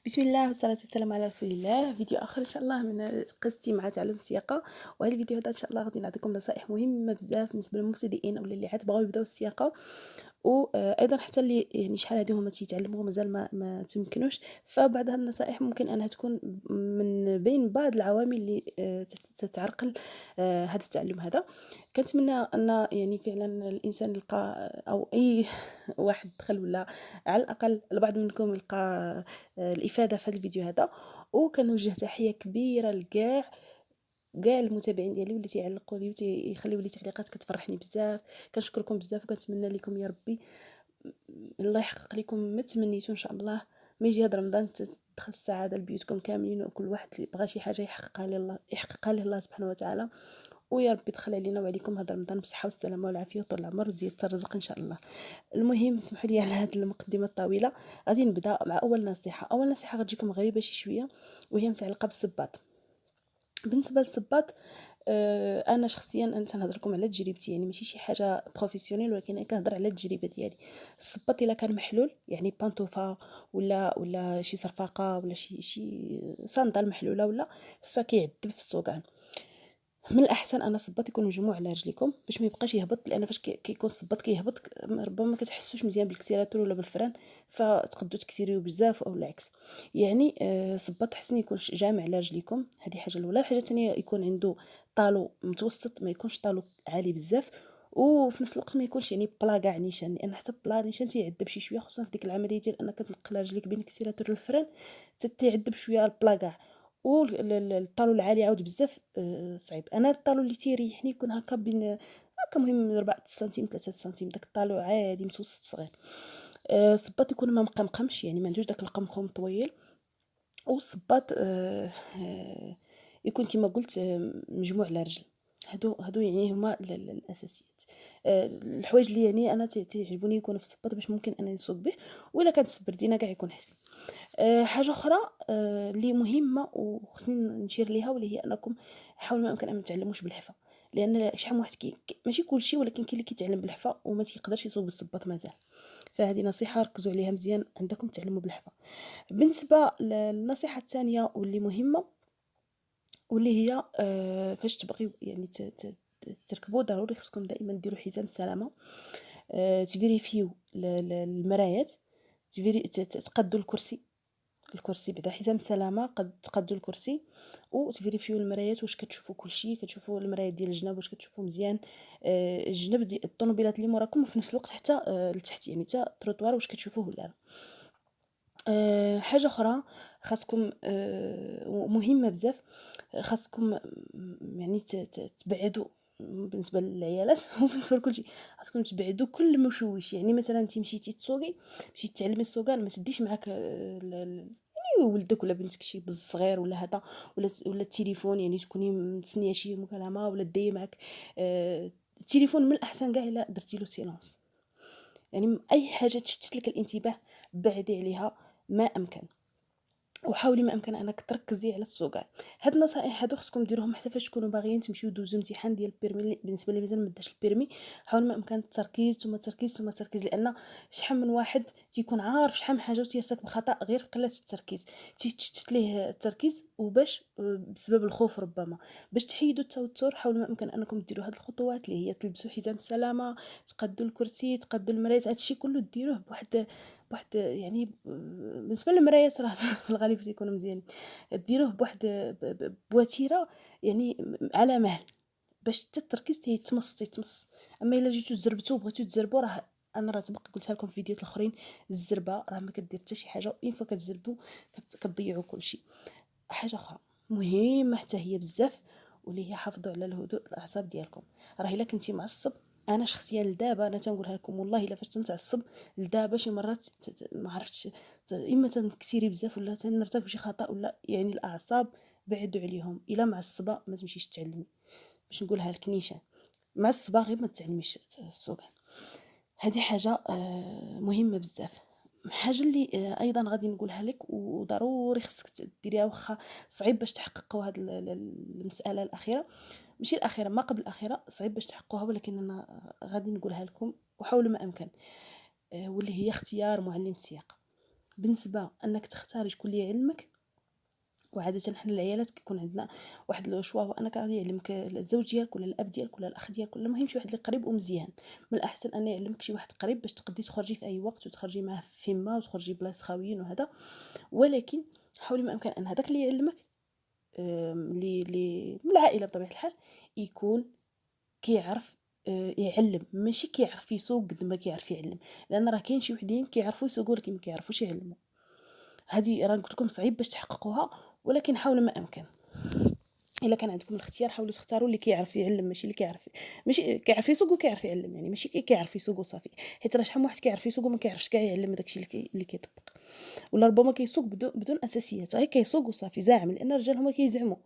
بسم الله والصلاة والسلام على رسول الله. فيديو آخر إن شاء الله من قصتي مع تعلم السياقة. وهذا الفيديو هذا إن شاء الله غادي نعطيكم نصائح مهمة بزاف بالنسبة للمبتدئين ولا اللي عاد بغاو يبداو السياقة، وايضا حتى اللي يعني شحال هادي هما تيتعلموا مازال ما تمكنوش. فبعض هاد النصائح ممكن انها تكون من بين بعض العوامل اللي تتعرقل هذا التعلم هذا. كنتمنى ان يعني فعلا الانسان يلقى او اي واحد دخل ولا على الاقل البعض منكم يلقى الافاده في هذا الفيديو هذا. وكنوجه تحيه كبيره لكاع المتابعين ديالي واللي تيعلقوا لي وتيخليو لي تعليقات كتفرحني بزاف. كنشكركم بزاف وكنتمنى لكم يا ربي الله يحقق لكم ما تمنيتو ان شاء الله. ما يجي هذا رمضان تدخل السعاده لبيوتكم كاملين، وكل واحد اللي بغى شي حاجه يحققها له الله سبحانه وتعالى. ويا ربي يدخل علينا وعليكم هذا رمضان بالصحه والسلامه والعافيه وطول العمر وزياده الرزق ان شاء الله. المهم اسمحوا لي على هذه المقدمه الطويله. غادي نبدا مع اول نصيحه. اول نصيحه غتجيكم غريبه شي شويه، وهي متعلقه بالصباط. بالنسبه للصباط، انا شخصيا انا تنهضر لكم على تجربتي، يعني ماشي شي حاجه بروفيسيونيل، ولكن انا كنهضر على التجربه ديالي. الصباط الا كان محلول، يعني بانطوفه ولا شي صرفاقه ولا شي صندال محلوله ولا، فكيعذب في السوقان. من الاحسن ان الصباط يكون مجموع على رجليكم باش ما يبقاش يهبط، لان فاش كيكون الصباط كيهبط ربما ما كتحسوش مزيان بالكسيراتور ولا بالفران، فتقدروا تكسيريو بزاف او العكس. يعني الصباط حسن يكون جامع على رجليكم، هذه حاجه الاولى. الحاجه الثانيه يكون عنده طالو متوسط، ما يكونش طالو عالي بزاف، وفي نفس الوقت ما يكونش يعني بلا كاع نيشان، لان حتى بلا نيشان تيعذب شي شويه، خصوصا في ديك العمليه ديال انك تنقل رجليك بين الكسيراتور والفران، تيعذب شويه البلا كاع. والطالو العالي عاود بزاف صعيب. انا الطالو اللي تيريحني يكون هكا بين هكا، مهم 4 سنتيم 3 سنتيم، داك الطالو عادي متوسط صغير. الصباط يكون ما مقمقمش، يعني ما عندوش داك القمقم طويل. والصباط يكون كما قلت مجموع على رجل. هادو يعني هما الاساسيات. الحوايج اللي يعني انا تعجبوني يكونوا في الصباط باش ممكن انا نسوق به، ولا كانت السبردينه كاع يكون حسن. حاجه اخرى اللي مهمه وخصني نشير ليها، واللي هي انكم حاولوا ما امكن ان ما تعلموش بالحفا. لان شحال من واحد ماشي كلشي، ولكن كاين اللي كيتعلم بالحفا وما تيقدرش يسوق بالصباط مازال. فهذه نصيحه ركزوا عليها مزيان عندكم تعلموا بالحفا. بالنسبه للنصيحه الثانيه واللي مهمه، واللي هي فاش تبغيو يعني تركبوا، ضروري خصكم دائما ديروا حزام السلامه. تفيريفيو المرايات، تقادوا الكرسي بعدا حزام سلامه، قد تقادوا الكرسي وتفيريفيو المرايات واش كتشوفوا كلشي، كتشوفوا المرايات ديال الجناب واش كتشوفوا مزيان، الجناب ديال الطوموبيلات اللي موراكم، وفي نفس الوقت حتى لتحت، يعني حتى التروطوار واش كتشوفوه ولا لا. حاجه اخرى خاصكم مهمه بزاف، خاصكم يعني تبعدوا بالنسبه للعيالات وبالنسبه لكل شيء. خاصكم تبعدوا كل مشوش. يعني مثلا انت مشيتي تسوقي، مشيتي تعلمي السوقان، ما تديش معاك يعني ولدك ولا بنتك شي بز صغير ولا هذا، ولا التليفون، يعني تكوني متسنيه شي مكالمه ولا دي معاك التليفون. من الاحسن كاع الا درتي له سيلونس، يعني اي حاجه تشتت لك الانتباه بعدي عليها ما امكن. وحاولي ما امكن انك تركزي على السوقان. هاد النصائح هادو خصكم ديروهم حتى فاش تكونوا باغيين تمشيو دوزو امتحان ديال البيرمي. بالنسبه لي مازال ما داش البيرمي، حاول ما امكن التركيز ثم التركيز ثم التركيز، لان شحال من واحد تيكون عارف شحال من حاجه وتيرتكب خطا غير قله التركيز، تيتشتت ليه التركيز. وباش بسبب الخوف ربما، باش تحيدوا التوتر حاولوا ما امكن انكم ديروا هاد الخطوات اللي هي تلبسوا حزام السلامه، تقادوا الكرسي، تقادوا المرايات. هادشي كله ديروه بواحد يعني بالنسبه للمرايات راه في الغالب تيكونوا مزيانين، ديروه بوتيره يعني على مهل، باش حتى التركيز تيتمص. اما الا جيتو تزربتو بغيتو تزربوا، راه انا راه سبق قلتها لكم في فيديوهات الاخرين، الزربه راه ما كدير حتى شي حاجه، وين فوا كتزربوا كتضيعوا كلشي. حاجه اخرى مهمه حتى هي بزاف، واللي هي حافظوا على الهدوء الاعصاب ديالكم. راه الا كنتي معصب، انا شخصيا لدابا انا تنقولها لكم والله الا فاش تنتعصب لدابا شي مرات ما عرفتش، اما تنكسيري بزاف ولا تنرتكب شي خطا، ولا يعني الاعصاب بعدوا عليهم. الا معصبه ما تمشيش تعلمي، باش نقولها لك نيشان، معصبه غير ما تعلميش السوق. هذه حاجه مهمه بزاف. حاجه اللي ايضا غادي نقولها لك وضروري خصك ديريها، واخا صعيب باش تحققوا هذه المساله الاخيره، ماشي الاخيره، ما قبل الاخيره، صعيب باش تحققوها، ولكن انا غادي نقولها لكم وحاولوا ما امكن. واللي هي اختيار معلم السياقه. بالنسبه انك تختاري شكون اللي يعلمك، وعاده حنا العيالات كيكون عندنا واحد لو شوا، هو انك غادي يعلمك الزوج ديالك ولا الاب ديالك ولا الاخ ديالك، ولا المهم شي واحد اللي قريب ومزيان. من الاحسن ان يعلمك شي واحد قريب باش تقدري تخرجي في اي وقت وتخرجي معاه فيما وتخرجي بلاصه خاويين وهذا. ولكن حاولي ما امكن ان هذاك اللي يعلمك اللي من العائله بطبيعه الحال يكون كيعرف يعلم، ماشي كيعرف يسوق قد ما كيعرف يعلم. لان راه كاين شي وحدين كيعرفوا يسوقوا ولكن ما كيعرفوش يعلموا. هذه راه قلت لكم صعيب باش تحققوها، ولكن حاولوا ما امكن. الا كان عندكم الاختيار حاولوا تختاروا اللي كيعرف يعلم، ماشي اللي كيعرف، ماشي كيعرف يسوق وكيعرف يعلم، يعني ماشي كيعرف يسوق وصافي. حيت راه شحال من واحد كيعرف يسوق وما كيعرفش كاع يعلم داكشي اللي كيطبق. ولا ربما كيسوق بدون اساسيات، غير كيسوق وصافي زاعم، لان الرجال هما كيزعموا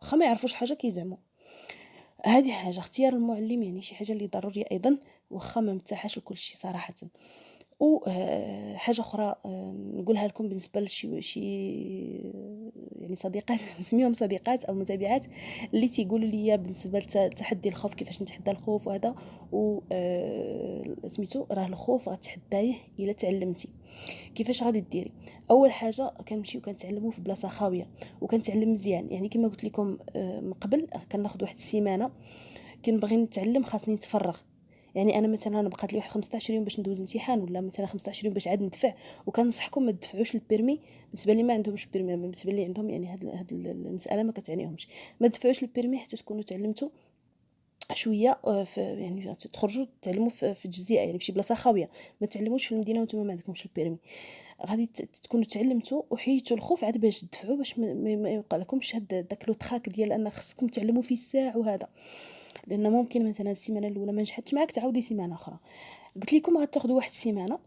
واخا ما يعرفوش حاجه كيزعموا. هذه حاجه. اختيار المعلم يعني شي حاجه اللي ضروريه ايضا، واخا ما مرتاحاش لكل شيء صراحه. وحاجه اخرى نقولها لكم بالنسبه لشي يعني صديقات نسميهم صديقات او متابعات اللي تيقولوا لي بالنسبه لتحدي الخوف كيفاش نتحدى الخوف وهذا. و سميتو راه الخوف غتحدايه الا تعلمتي. كيفاش غادي ديري؟ اول حاجه كنمشيو كنتعلموا في بلاصه خاويه وكنتعلم مزيان. يعني كما قلت لكم من قبل كناخذ واحد السيمانه كنبغي نتعلم خاصني نتفرغ. يعني انا مثلا بقات لي واحد 15 يوم باش ندوز امتحان، ولا مثلا 15 يوم باش عاد ندفع. وكنصحكم ما تدفعوش البيرمي بالنسبه لي ما عندهمش بيرمي، بالنسبه لي عندهم يعني هاد المساله ما كتعنيهمش. ما تدفعوش البيرمي حتى تكونوا تعلمتوا شويه في يعني تخرجوا تعلموا في الجزيره، يعني في شي بلاصه خاويه. ما تعلموش في المدينه وانتم ما عندكمش البيرمي. غادي تكونوا تعلمتوا وحيدتوا الخوف عاد باش تدفعوا، باش ما يوقع لكمش هاد داك لو تراك ديال ان خصكم تعلموا في الساعه وهذا. لان ممكن مثلا السيمانه الاولى ما نجحتش معاك تعاودي سيمانه اخرى. قلت لكم غتاخذوا واحد السيمانه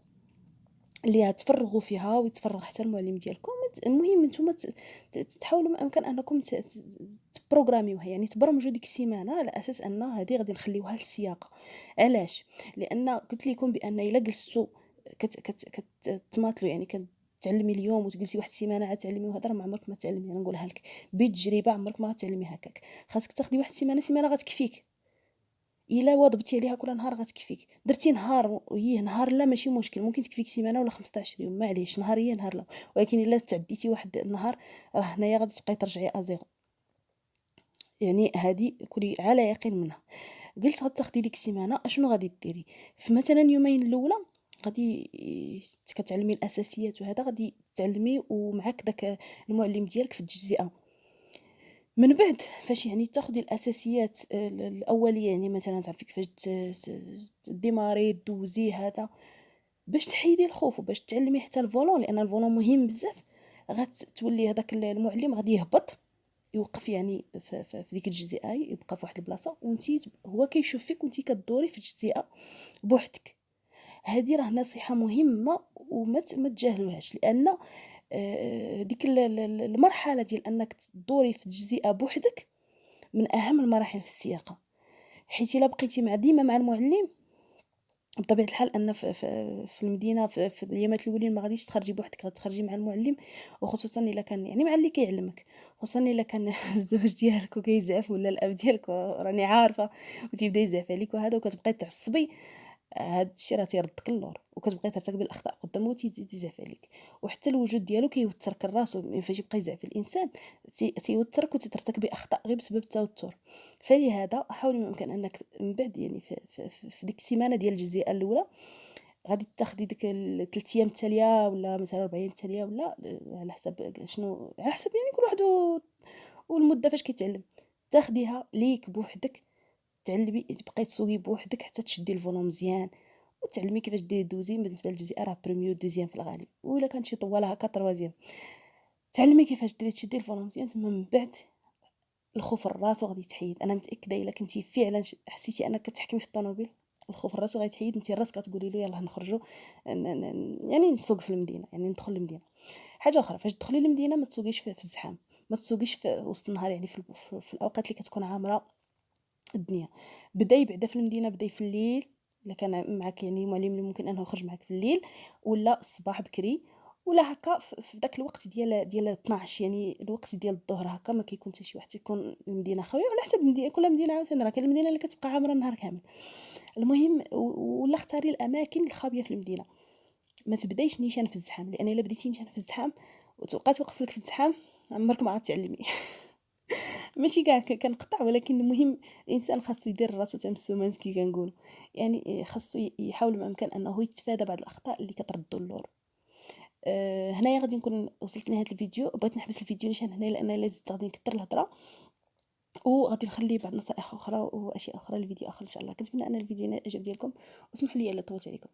اللي غتفرغوا فيها ويتفرغ حتى المعلم ديالكم. المهم نتوما تحاولوا ما امكن انكم تبروغراميوها، يعني تبرمجوا ديك السيمانه على اساس ان هذه غادي نخليوها للسياقه. علاش؟ لان قلت لكم بان الا جلستوا كتماطلوا، يعني تعلمي اليوم وتجلسي واحد السيمانه عاد تعلمي وهذا، ما عمرك ما تعلمي. انا نقولها لك بالتجربه، عمرك ما غتعلمي هكاك. خاصك تاخدي واحد سيمانه غتكفيك. الا واظبتي عليها كل نهار غتكفيك. درتي نهار وهي نهار لا ماشي مشكل، ممكن تكفيك سيمانه ولا 15 يوم معليش، نهار هي نهار لا. ولكن الا تعديتي واحد النهار راه هنايا غادي تبقاي ترجعي ازيرو. يعني هذه كوني على يقين منها. قلت غتاخدي ديك السيمانه اشنو غادي ديري؟ في مثلا يومين الاولى غادي كتعلمي الاساسيات وهذا، غادي تعلمي ومعك داك المعلم ديالك في التجزئه. من بعد فاش يعني تاخدي الاساسيات الاوليه، يعني مثلا تعرفي كيفاش ديماري دوزي هذا، باش تحيدي الخوف وباش تعلمي حتى الفولون، لان الفولون مهم بزاف. غتولي هذاك المعلم غادي يهبط يوقف يعني في ديك الجزيئه، يبقى في واحد البلاصه وانتي هو كيشوف فيك وانتي كدوري في الجزيئه بوحدك. هذه راه نصيحه مهمه وما تجاهلوهاش، لان ديك المرحله ديال انك تدوري في الجزيئه بوحدك من اهم المراحل في السياقه. حيت الا بقيتي ديما مع المعلم، بطبيعه الحال ان في المدينه في الايامات الاولين ما غاديش تخرجي بوحدك، غتخرجي مع المعلم. وخصوصا الا كان يعني مع اللي كيعلمك، خصوصا الا كان الزوج ديالك وكيزعف، ولا الاب ديالك راني عارفه وتيبدا يزعف عليك وهذا، وكتبقاي تعصبي. هاد الشيء راه تيردك اللور، وكتبقاي ترتكبي الاخطاء قدامه وتيزيد يزعف عليك. وحتى الوجود ديالو كيوترك الراس، فاش يبقى يزعف الانسان تيوترك وتترتكبي اخطاء غير بسبب التوتر. فلهذا حاولي ما امكن انك من بعد يعني في ديك السيمانه ديال الجزيئه الاولى غادي تاخدي ديك 3 ايام التاليه ولا مثلا 4 ايام التاليه، ولا على حسب شنو، على حسب يعني كل واحد والمده فاش كيتعلم. تاخديها ليك بوحدك، تعلمي تبقاي تسوقي بوحدك حتى تشدي الفولوم مزيان، وتعلمي كيفاش ديري دوزي. بالنسبه للجزيئه راه بريميو دوزيام في الغالب، ولا كان شي طواله هكا تروازيام. تعلمي كيفاش ديري تشدي الفولوم مزيان، ثم من بعد الخوف الراسو غادي يتحيد. انا متاكده الا كنتي فعلا حسيتي انك كتحكمي في الطوموبيل، الخوف الراسو غيتحيد. انت راسك غتقولي له يلاه نخرجوا يعني نسوق في المدينه، يعني ندخل المدينه. حاجه اخرى، فاش تدخلي للمدينه ما تسوقيش في الزحام، ما تسوقيش في وسط النهار، يعني في الاوقات اللي كتكون عامره الدنيا. بداي بعدا في المدينه، بداي في الليل الا كان معك يعني معلم اللي ممكن انه يخرج معك في الليل، ولا الصباح بكري، ولا هكا في داك الوقت ديال 12، يعني الوقت ديال الظهر هكا ما كيكون حتى شي واحد، تكون المدينه خاويه. على حسب المدينه، كل مدينه عاوتاني راه كاين المدينه اللي كتبقى عامره النهار كامل. المهم ولا اختاري الاماكن الخاويه في المدينه. ما تبدايش نيشان في الزحام، لان الا بديتي نيشان في الزحام وتبقى توقف لك في الزحام عمرك ما غتعلمي. ماشي كاع كنقطع، ولكن المهم الانسان خاصو يدير راسو تمسومات كي كنقولوا، يعني خاصو يحاول ما امكن انه يتفادى بعض الاخطاء اللي كتردو اللور. هنايا غادي نكون وصلت لنهايه الفيديو. بغيت نحبس الفيديو نيشان هنا لان الا زدت غادي نكثر الهضره، وغادي نخلي بعض النصائح اخرى واشياء اخرى لفيديو اخر ان شاء الله. كنتمنى ان الفيديو ينال الاعجاب ديالكم، واسمحوا لي الا طولت عليكم.